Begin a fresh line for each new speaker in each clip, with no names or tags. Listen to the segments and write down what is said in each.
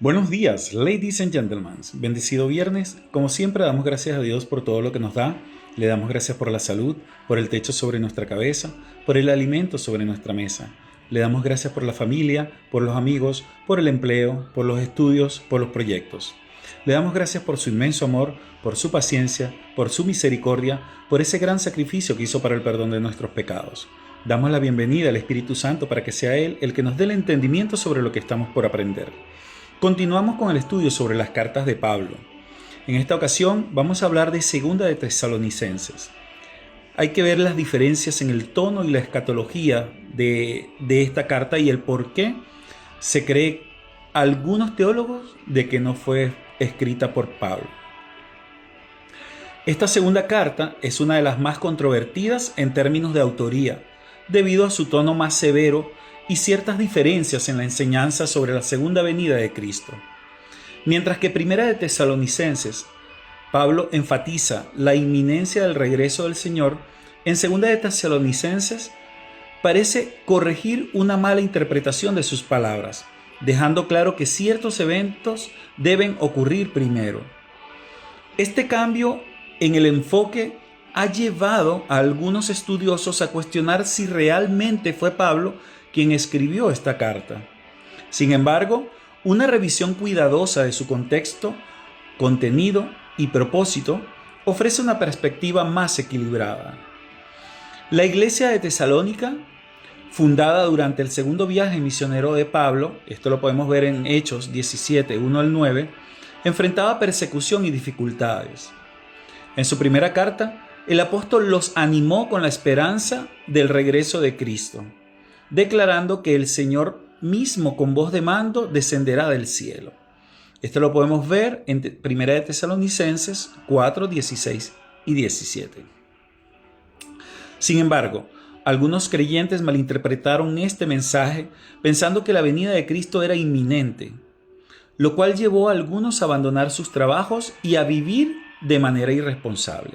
Buenos días, ladies and gentlemen. Bendecido viernes. Como siempre, damos gracias a Dios por todo lo que nos da. Le damos gracias por la salud, por el techo sobre nuestra cabeza, por el alimento sobre nuestra mesa. Le damos gracias por la familia, por los amigos, por el empleo, por los estudios, por los proyectos. Le damos gracias por su inmenso amor, por su paciencia, por su misericordia, por ese gran sacrificio que hizo para el perdón de nuestros pecados. Damos la bienvenida al Espíritu Santo para que sea Él el que nos dé el entendimiento sobre lo que estamos por aprender. Continuamos con el estudio sobre las cartas de Pablo. En esta ocasión vamos a hablar de Segunda de Tesalonicenses. Hay que ver las diferencias en el tono y la escatología de esta carta y el por qué se cree algunos teólogos de que no fue escrita por Pablo. Esta segunda carta es una de las más controvertidas en términos de autoría, debido a su tono más severo y ciertas diferencias en la enseñanza sobre la segunda venida de Cristo. Mientras que Primera de Tesalonicenses, Pablo enfatiza la inminencia del regreso del Señor, en Segunda de Tesalonicenses parece corregir una mala interpretación de sus palabras, dejando claro que ciertos eventos deben ocurrir primero. Este cambio en el enfoque ha llevado a algunos estudiosos a cuestionar si realmente fue Pablo quien escribió esta carta. Sin embargo, una revisión cuidadosa de su contexto, contenido y propósito ofrece una perspectiva más equilibrada. La iglesia de Tesalónica, fundada durante el segundo viaje misionero de Pablo, esto lo podemos ver en Hechos 17, 1 al 9, enfrentaba persecución y dificultades. En su primera carta, el apóstol los animó con la esperanza del regreso de Cristo, declarando que el Señor mismo con voz de mando descenderá del cielo. Esto lo podemos ver en 1 de Tesalonicenses 4, 16 y 17. Sin embargo, algunos creyentes malinterpretaron este mensaje pensando que la venida de Cristo era inminente, lo cual llevó a algunos a abandonar sus trabajos y a vivir de manera irresponsable.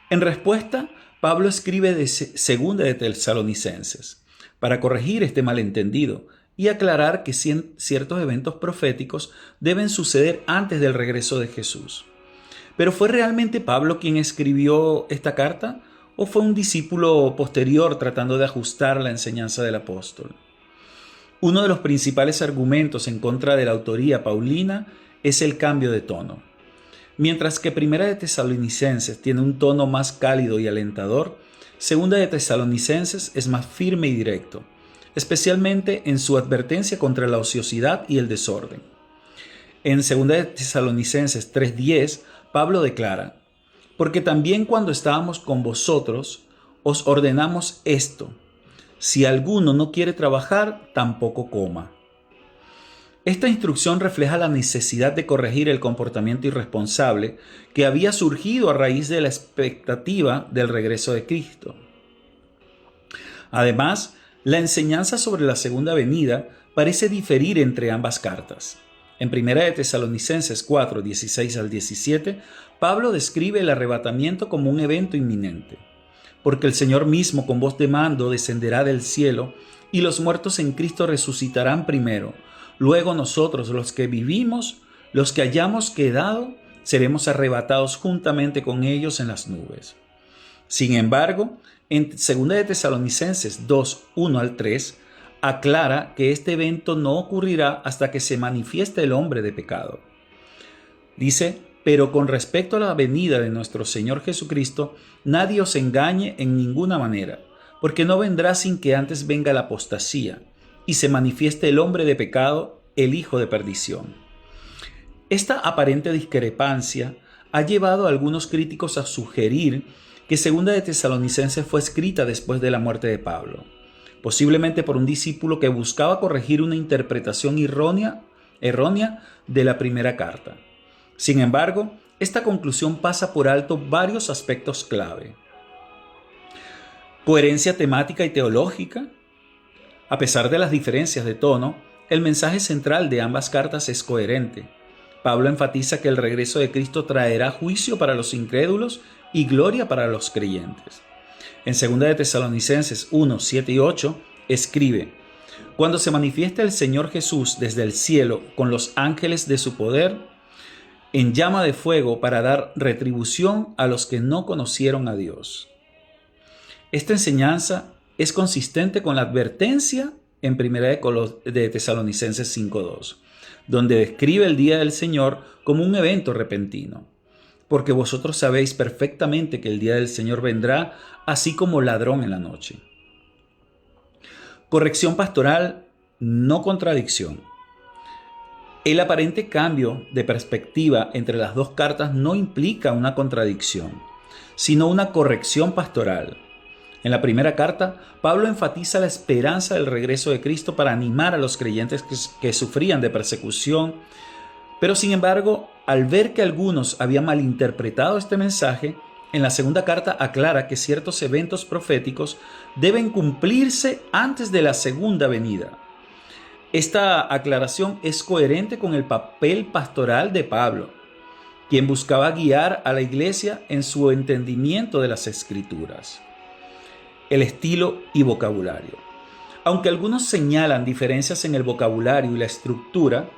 En respuesta, Pablo escribe de 2 de Tesalonicenses para corregir este malentendido y aclarar que ciertos eventos proféticos deben suceder antes del regreso de Jesús. ¿Pero fue realmente Pablo quien escribió esta carta o fue un discípulo posterior tratando de ajustar la enseñanza del apóstol? Uno de los principales argumentos en contra de la autoría paulina es el cambio de tono. Mientras que Primera de Tesalonicenses tiene un tono más cálido y alentador, Segunda de Tesalonicenses es más firme y directo, especialmente en su advertencia contra la ociosidad y el desorden. En Segunda de Tesalonicenses 3:10, Pablo declara: «Porque también cuando estábamos con vosotros, os ordenamos esto: si alguno no quiere trabajar, tampoco coma». Esta instrucción refleja la necesidad de corregir el comportamiento irresponsable que había surgido a raíz de la expectativa del regreso de Cristo. Además, la enseñanza sobre la segunda venida parece diferir entre ambas cartas. En 1 de Tesalonicenses 4, 16 al 17, Pablo describe el arrebatamiento como un evento inminente, porque el Señor mismo con voz de mando descenderá del cielo y los muertos en Cristo resucitarán primero. Luego nosotros, los que vivimos, los que hayamos quedado, seremos arrebatados juntamente con ellos en las nubes. Sin embargo, en 2 de Tesalonicenses 2, 1 al 3, aclara que este evento no ocurrirá hasta que se manifieste el hombre de pecado. Dice: «Pero con respecto a la venida de nuestro Señor Jesucristo, nadie os engañe en ninguna manera, porque no vendrá sin que antes venga la apostasía y se manifieste el hombre de pecado, el hijo de perdición». Esta aparente discrepancia ha llevado a algunos críticos a sugerir que Segunda de Tesalonicenses fue escrita después de la muerte de Pablo, posiblemente por un discípulo que buscaba corregir una interpretación errónea de la primera carta. Sin embargo, esta conclusión pasa por alto varios aspectos clave. Coherencia temática y teológica. A pesar de las diferencias de tono, el mensaje central de ambas cartas es coherente. Pablo enfatiza que el regreso de Cristo traerá juicio para los incrédulos y gloria para los creyentes. En 2 de Tesalonicenses 1, 7 y 8 escribe: Cuando se manifiesta el Señor Jesús desde el cielo con los ángeles de su poder, en llama de fuego para dar retribución a los que no conocieron a Dios. Esta enseñanza es consistente con la advertencia en 1 de Tesalonicenses 5:2, donde describe el día del Señor como un evento repentino. Porque vosotros sabéis perfectamente que el día del Señor vendrá así como ladrón en la noche. Corrección pastoral, no contradicción. El aparente cambio de perspectiva entre las dos cartas no implica una contradicción, sino una corrección pastoral. En la primera carta, Pablo enfatiza la esperanza del regreso de Cristo para animar a los creyentes que sufrían de persecución, pero sin embargo, al ver que algunos habían malinterpretado este mensaje, en la segunda carta aclara que ciertos eventos proféticos deben cumplirse antes de la segunda venida. Esta aclaración es coherente con el papel pastoral de Pablo, quien buscaba guiar a la iglesia en su entendimiento de las Escrituras. El estilo y vocabulario. Aunque algunos señalan diferencias en el vocabulario y la estructura,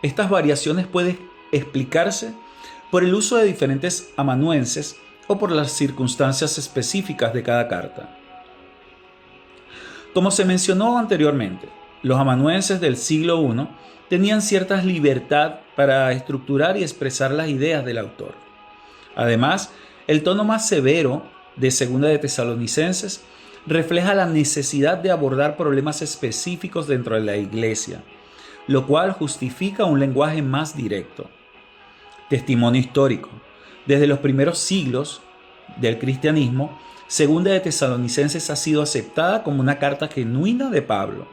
estas variaciones pueden explicarse por el uso de diferentes amanuenses o por las circunstancias específicas de cada carta. Como se mencionó anteriormente, los amanuenses del siglo I tenían cierta libertad para estructurar y expresar las ideas del autor. Además, el tono más severo de 2 de Tesalonicenses refleja la necesidad de abordar problemas específicos dentro de la iglesia, lo cual justifica un lenguaje más directo. Testimonio histórico. Desde los primeros siglos del cristianismo, 2 de Tesalonicenses ha sido aceptada como una carta genuina de Pablo.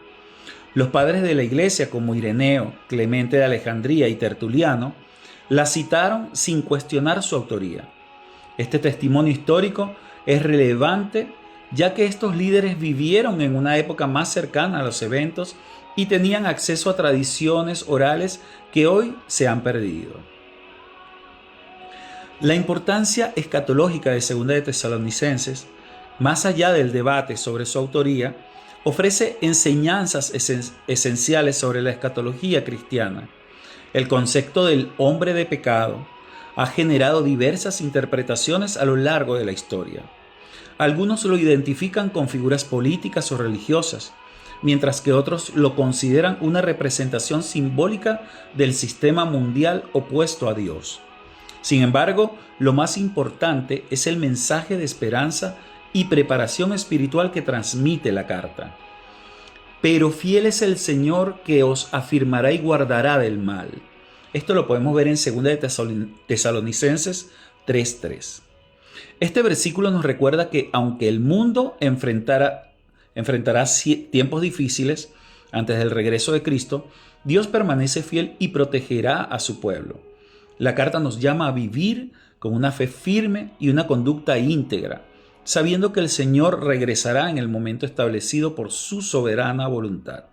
Los padres de la iglesia como Ireneo, Clemente de Alejandría y Tertuliano la citaron sin cuestionar su autoría. Este testimonio histórico es relevante ya que estos líderes vivieron en una época más cercana a los eventos y tenían acceso a tradiciones orales que hoy se han perdido. La importancia escatológica de 2 de Tesalonicenses, más allá del debate sobre su autoría, ofrece enseñanzas esenciales sobre la escatología cristiana. El concepto del hombre de pecado ha generado diversas interpretaciones a lo largo de la historia. Algunos lo identifican con figuras políticas o religiosas, mientras que otros lo consideran una representación simbólica del sistema mundial opuesto a Dios. Sin embargo, lo más importante es el mensaje de esperanza y preparación espiritual que transmite la carta. Pero fiel es el Señor que os afirmará y guardará del mal. Esto lo podemos ver en 2 de Tesalonicenses 3:3. Este versículo nos recuerda que aunque el mundo enfrentará tiempos difíciles antes del regreso de Cristo, Dios permanece fiel y protegerá a su pueblo. La carta nos llama a vivir con una fe firme y una conducta íntegra, sabiendo que el Señor regresará en el momento establecido por su soberana voluntad.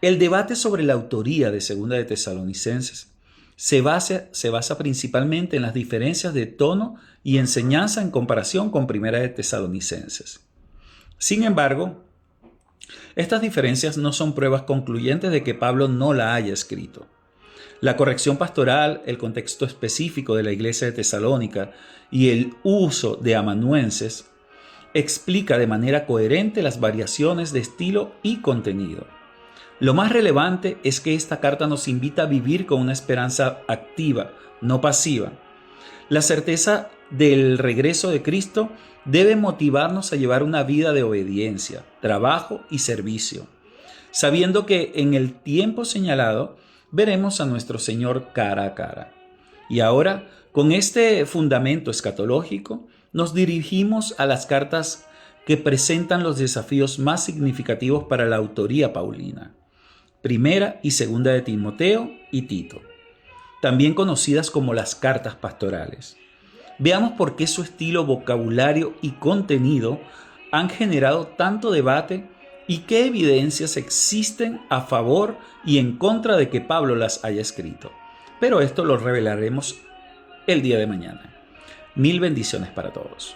El debate sobre la autoría de 2 de Tesalonicenses se basa principalmente en las diferencias de tono y enseñanza en comparación con 1 de Tesalonicenses. Sin embargo, estas diferencias no son pruebas concluyentes de que Pablo no la haya escrito. La corrección pastoral, el contexto específico de la iglesia de Tesalónica y el uso de amanuenses explica de manera coherente las variaciones de estilo y contenido. Lo más relevante es que esta carta nos invita a vivir con una esperanza activa, no pasiva. La certeza del regreso de Cristo debe motivarnos a llevar una vida de obediencia, trabajo y servicio, sabiendo que en el tiempo señalado veremos a nuestro Señor cara a cara. Y ahora, con este fundamento escatológico, nos dirigimos a las cartas que presentan los desafíos más significativos para la autoría paulina. 1 y 2 de Timoteo y Tito, también conocidas como las cartas pastorales. Veamos por qué su estilo, vocabulario y contenido han generado tanto debate y qué evidencias existen a favor y en contra de que Pablo las haya escrito. Pero esto lo revelaremos el día de mañana. Mil bendiciones para todos.